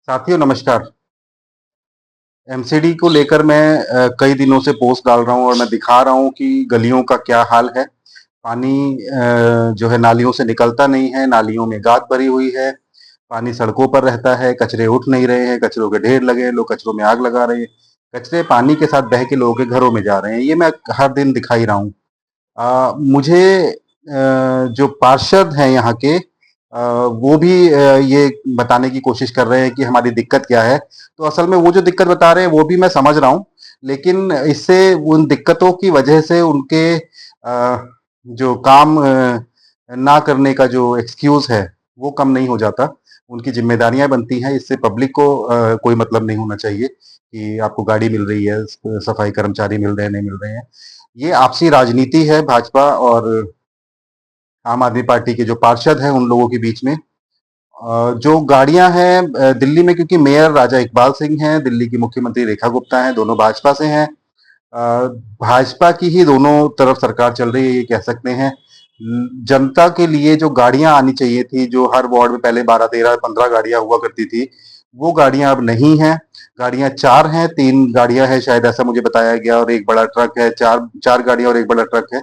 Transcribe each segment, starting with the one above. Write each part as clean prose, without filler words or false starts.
साथियों नमस्कार। एमसीडी को लेकर मैं कई दिनों से पोस्ट डाल रहा हूँ और मैं दिखा रहा हूँ कि गलियों का क्या हाल है। पानी जो है नालियों से निकलता नहीं है, नालियों में गाद भरी हुई है, पानी सड़कों पर रहता है, कचरे उठ नहीं रहे हैं, कचरों के ढेर लगे हैं, लोग कचरों में आग लगा रहे हैं, कचरे पानी के साथ बह के लोगों के घरों में जा रहे हैं। ये मैं हर दिन दिखा ही रहा हूँ। मुझे जो पार्षद हैं यहाँ के वो भी ये बताने की कोशिश कर रहे हैं कि हमारी दिक्कत क्या है। तो असल में वो जो दिक्कत बता रहे हैं वो भी मैं समझ रहा हूँ, लेकिन इससे उन दिक्कतों की वजह से उनके जो काम ना करने का जो एक्सक्यूज़ है, वो कम नहीं हो जाता। उनकी ज़िम्मेदारियाँ बनती हैं, इससे पब्लिक को कोई मतलब नहीं होना चाहिए कि आपको गाड़ी मिल रही है, सफाई कर्मचारी मिल रहे हैं, नहीं मिल रहे हैं। ये आपसी राजनीति है भाजपा और आम आदमी पार्टी के जो पार्षद हैं उन लोगों के बीच में। जो गाड़ियां हैं दिल्ली में, क्योंकि मेयर राजा इकबाल सिंह हैं, दिल्ली की मुख्यमंत्री रेखा गुप्ता हैं, दोनों भाजपा से हैं। अ, भाजपा की ही दोनों तरफ सरकार चल रही है, ये कह सकते हैं। जनता के लिए जो गाड़ियां आनी चाहिए थी, जो हर वार्ड में पहले 12 13 15 गाड़ियां हुआ करती थी, वो गाड़ियां अब नहीं हैं। गाड़ियां चार हैं, तीन गाड़ियां हैं शायद, ऐसा मुझे बताया गया, और एक बड़ा ट्रक है। चार चार गाड़ियां और एक बड़ा ट्रक है।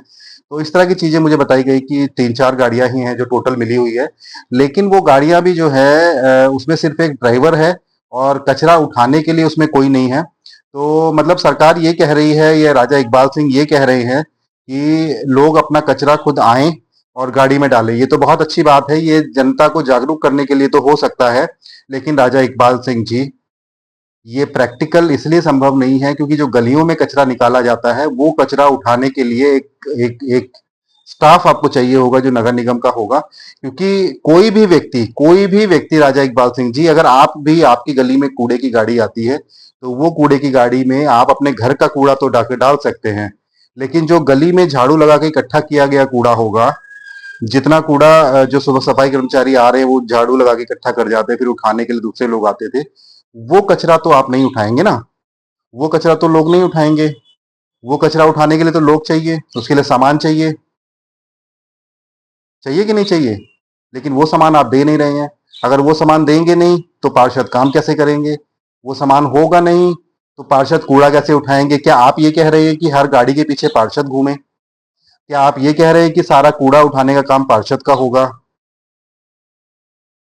तो इस तरह की चीजें मुझे बताई गई कि तीन चार गाड़ियां ही हैं जो टोटल मिली हुई है। लेकिन वो गाड़ियां भी जो है उसमें सिर्फ एक ड्राइवर है और कचरा उठाने के लिए उसमें कोई नहीं है। तो मतलब सरकार ये कह रही है, ये राजा इकबाल सिंह ये कह रहे हैं कि लोग अपना कचरा खुद आएं और गाड़ी में डालें। ये तो बहुत अच्छी बात है, ये जनता को जागरूक करने के लिए तो हो सकता है। लेकिन राजा इकबाल सिंह जी, ये प्रैक्टिकल इसलिए संभव नहीं है क्योंकि जो गलियों में कचरा निकाला जाता है वो कचरा उठाने के लिए एक स्टाफ आपको चाहिए होगा जो नगर निगम का होगा। क्योंकि कोई भी व्यक्ति राजा इकबाल सिंह जी, अगर आप भी आपकी गली में कूड़े की गाड़ी आती है तो वो कूड़े की गाड़ी में आप अपने घर का कूड़ा तो डाल सकते हैं, लेकिन जो गली में झाड़ू लगा के इकट्ठा किया गया कूड़ा होगा, जितना कूड़ा जो सुबह सफाई कर्मचारी आ रहे हैं वो झाड़ू लगा के इकट्ठा कर जाते हैं, फिर उठाने के लिए दूसरे लोग आते थे, वो कचरा तो आप नहीं उठाएंगे ना। वो कचरा तो लोग नहीं उठाएंगे। वो कचरा उठाने के लिए तो लोग चाहिए, उसके लिए सामान चाहिए। चाहिए कि नहीं चाहिए? लेकिन वो सामान आप दे नहीं रहे हैं। अगर वो सामान देंगे नहीं तो पार्षद काम कैसे करेंगे? वो सामान होगा नहीं तो पार्षद कूड़ा कैसे उठाएंगे? क्या आप ये कह रहे हैं कि हर गाड़ी के पीछे पार्षद घूमे? क्या आप ये कह रहे हैं कि सारा कूड़ा उठाने का काम पार्षद का होगा?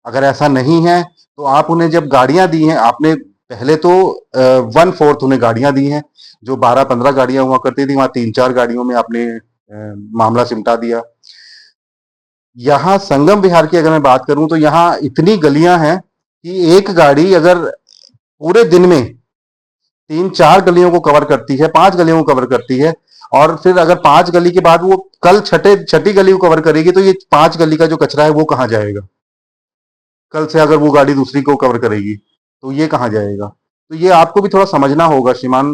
अगर ऐसा नहीं है तो आप उन्हें जब गाड़ियां दी हैं, आपने पहले तो 1/4 उन्हें गाड़ियां दी हैं। जो 12 15 गाड़ियां हुआ करती थी, वहां तीन चार गाड़ियों में आपने मामला सिमटा दिया। यहाँ संगम विहार की अगर मैं बात करूं तो यहाँ इतनी गलियां हैं कि एक गाड़ी अगर पूरे दिन में तीन चार गलियों को कवर करती है, पांच गलियों को कवर करती है, और फिर अगर पांच गली के बाद वो कल छठे छठी गली को कवर करेगी, तो ये पांच गली का जो कचरा है वो कहाँ जाएगा? कल से अगर वो गाड़ी दूसरी को कवर करेगी तो ये कहाँ जाएगा? तो ये आपको भी थोड़ा समझना होगा श्रीमान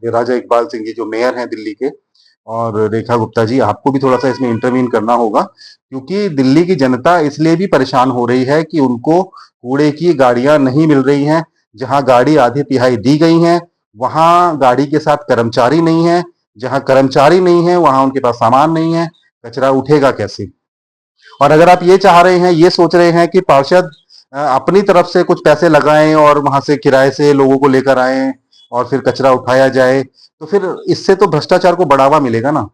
राजा इकबाल सिंह जी जो मेयर हैं दिल्ली के, और रेखा गुप्ता जी, आपको भी थोड़ा सा इसमें इंटरवीन करना होगा, क्योंकि दिल्ली की जनता इसलिए भी परेशान हो रही है कि उनको कूड़े की गाड़ियां नहीं मिल रही हैं। जहां गाड़ी आधी तिहाई दी गई है वहां गाड़ी के साथ कर्मचारी नहीं है, जहां कर्मचारी नहीं है वहां उनके पास सामान नहीं है। कचरा उठेगा कैसे? और अगर आप ये चाह रहे हैं, ये सोच रहे हैं कि पार्षद अपनी तरफ से कुछ पैसे लगाएं और वहां से किराए से लोगों को लेकर आए और फिर कचरा उठाया जाए, तो फिर इससे तो भ्रष्टाचार को बढ़ावा मिलेगा ना।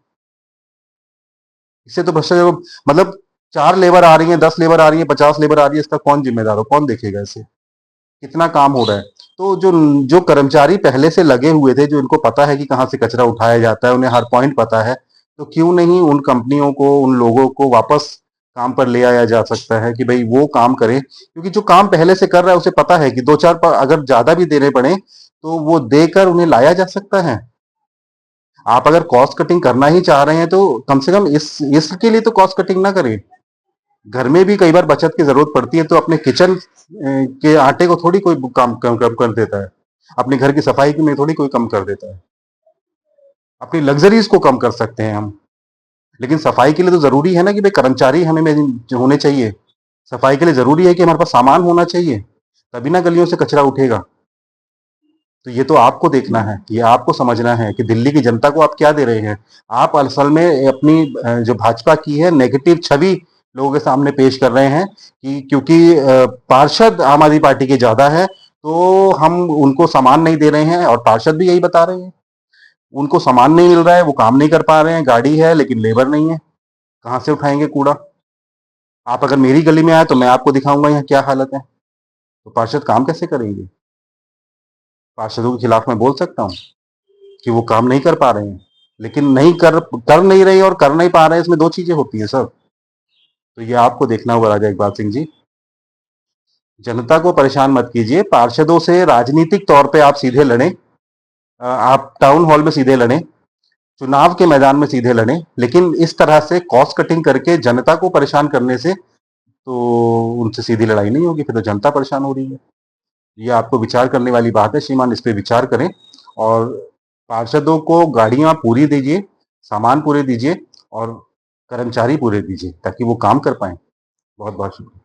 इससे तो भ्रष्टाचार मतलब 4 लेबर आ रही है, 10 लेबर आ रही है, 50 लेबर आ रही है, इसका कौन जिम्मेदार हो? कौन देखेगा इसे? कितना काम हो रहा है? तो जो जो कर्मचारी पहले से लगे हुए थे, जो इनको पता है कि कहाँ से कचरा उठाया जाता है, उन्हें हर पॉइंट पता है, तो क्यों नहीं उन कंपनियों को, उन लोगों को वापस काम पर ले आया जा सकता है कि भाई वो काम करे? क्योंकि जो काम पहले से कर रहा है उसे पता है कि दो चार अगर ज्यादा भी देने पड़े तो वो देकर उन्हें लाया जा सकता है। आप अगर कॉस्ट कटिंग करना ही चाह रहे हैं तो कम से कम इसके लिए तो कॉस्ट कटिंग ना करें। घर में भी कई बार बचत की जरूरत पड़ती है, तो अपने किचन के आटे को थोड़ी कोई काम कम कर देता है। अपने घर की सफाई में थोड़ी कोई कम कर देता है। अपनी लग्जरीज को कम कर सकते हैं हम, लेकिन सफाई के लिए तो जरूरी है ना कि भाई कर्मचारी हमें होने चाहिए। सफाई के लिए जरूरी है कि हमारे पास सामान होना चाहिए, तभी ना गलियों से कचरा उठेगा। तो ये तो आपको देखना है, ये आपको समझना है कि दिल्ली की जनता को आप क्या दे रहे हैं। आप असल में अपनी जो भाजपा की है नेगेटिव छवि लोगों के सामने पेश कर रहे हैं कि क्योंकि पार्षद आम आदमी पार्टी के ज़्यादा हैं, तो हम उनको सामान नहीं दे रहे हैं और पार्षद भी यही बता रहे हैं। उनको सामान नहीं मिल रहा है, वो काम नहीं कर पा रहे हैं, गाड़ी है लेकिन लेबर नहीं है, कहाँ से उठाएँगे कूड़ा? आप अगर मेरी गली में आए तो मैं आपको दिखाऊँगा यहाँ क्या हालत है। तो पार्षद काम कैसे करेंगे? पार्षदों के खिलाफ मैं बोल सकता हूँ कि वो काम नहीं कर पा रहे हैं, लेकिन नहीं कर नहीं रहे और कर नहीं पा रहे हैं, इसमें 2 चीज़ें होती हैं सर। तो ये आपको देखना होगा राजा इकबाल सिंह जी। जनता को परेशान मत कीजिए, पार्षदों से राजनीतिक तौर पे आप सीधे लड़ें, आप टाउन हॉल में सीधे लड़ें, चुनाव के मैदान में सीधे लड़ें, लेकिन इस तरह से कॉस्ट कटिंग करके जनता को परेशान करने से तो उनसे सीधी लड़ाई नहीं होगी, फिर तो जनता परेशान हो रही है। ये आपको विचार करने वाली बात है श्रीमान, इस पे विचार करें और पार्षदों को गाड़ियाँ पूरी दीजिए, सामान पूरे दीजिए और कर्मचारी पूरे दीजिए ताकि वो काम कर पाएँ। बहुत-बहुत शुक्रिया।